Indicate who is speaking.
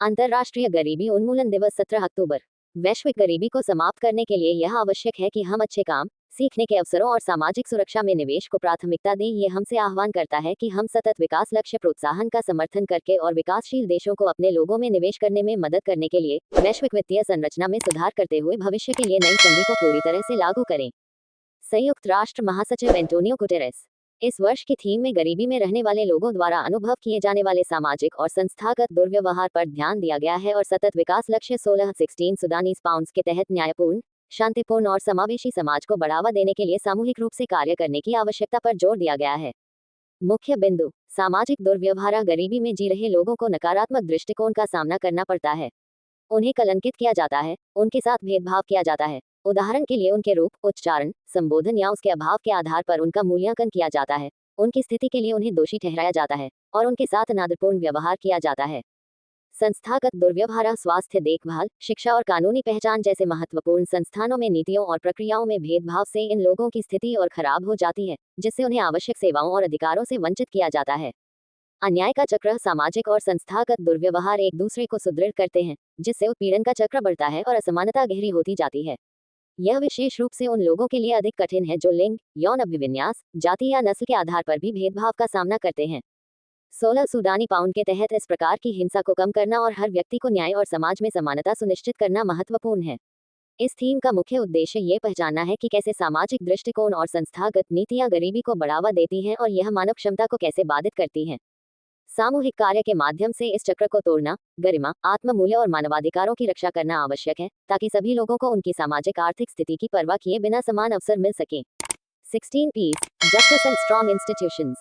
Speaker 1: अंतर्राष्ट्रीय गरीबी उन्मूलन दिवस 17 अक्टूबर। वैश्विक गरीबी को समाप्त करने के लिए यह आवश्यक है कि हम अच्छे काम, सीखने के अवसरों और सामाजिक सुरक्षा में निवेश को प्राथमिकता दें। ये हमसे आह्वान करता है कि हम सतत विकास लक्ष्य प्रोत्साहन का समर्थन करके और विकासशील देशों को अपने लोगों में निवेश करने में मदद करने के लिए वैश्विक वित्तीय संरचना में सुधार करते हुए भविष्य के लिए नई संधि को पूरी तरह से लागू करें। संयुक्त राष्ट्र महासचिव एंटोनियो गुटेरेस। इस वर्ष की थीम में गरीबी में रहने वाले लोगों द्वारा अनुभव किए जाने वाले सामाजिक और संस्थागत दुर्व्यवहार पर ध्यान दिया गया है और सतत विकास लक्ष्य 16 सुडानीज पाउंड्स के तहत न्यायपूर्ण, शांतिपूर्ण और समावेशी समाज को बढ़ावा देने के लिए सामूहिक रूप से कार्य करने की आवश्यकता पर जोर दिया गया है। मुख्य बिंदु। सामाजिक दुर्व्यवहार। गरीबी में जी रहे लोगों को नकारात्मक दृष्टिकोण का सामना करना पड़ता है। उन्हें कलंकित किया जाता है, उनके साथ भेदभाव किया जाता है। उदाहरण के लिए उनके रूप, उच्चारण, संबोधन या उसके अभाव के आधार पर उनका मूल्यांकन किया जाता है। उनकी स्थिति के लिए उन्हें दोषी ठहराया जाता है और उनके साथ अनादरपूर्ण व्यवहार किया जाता है। संस्थागत दुर्व्यवहार। स्वास्थ्य देखभाल, शिक्षा और कानूनी पहचान जैसे महत्वपूर्ण संस्थानों में नीतियों और प्रक्रियाओं में भेदभाव से इन लोगों की स्थिति और खराब हो जाती है, जिससे उन्हें आवश्यक सेवाओं और अधिकारों से वंचित किया जाता है। अन्याय का चक्र। सामाजिक और संस्थागत दुर्व्यवहार एक दूसरे को सुदृढ़ करते हैं, जिससे उत्पीड़न का चक्र बढ़ता है और असमानता गहरी होती जाती है। यह विशेष रूप से उन लोगों के लिए अधिक कठिन है जो लिंग, यौन अभिविन्यास, जाति या नस्ल के आधार पर भी भेदभाव का सामना करते हैं। 16 सूडानी पाउंड के तहत इस प्रकार की हिंसा को कम करना और हर व्यक्ति को न्याय और समाज में समानता सुनिश्चित करना महत्वपूर्ण है। इस थीम का मुख्य उद्देश्य ये पहचानना है कि कैसे सामाजिक दृष्टिकोण और संस्थागत नीतियां गरीबी को बढ़ावा देती हैं और यह मानव क्षमता को कैसे बाधित करती हैं। सामूहिक कार्य के माध्यम से इस चक्र को तोड़ना, गरिमा, आत्म-मूल्य और मानवाधिकारों की रक्षा करना आवश्यक है, ताकि सभी लोगों को उनकी सामाजिक आर्थिक स्थिति की परवाह किए बिना समान अवसर मिल सकें। 16 peace. Justice and strong institutions.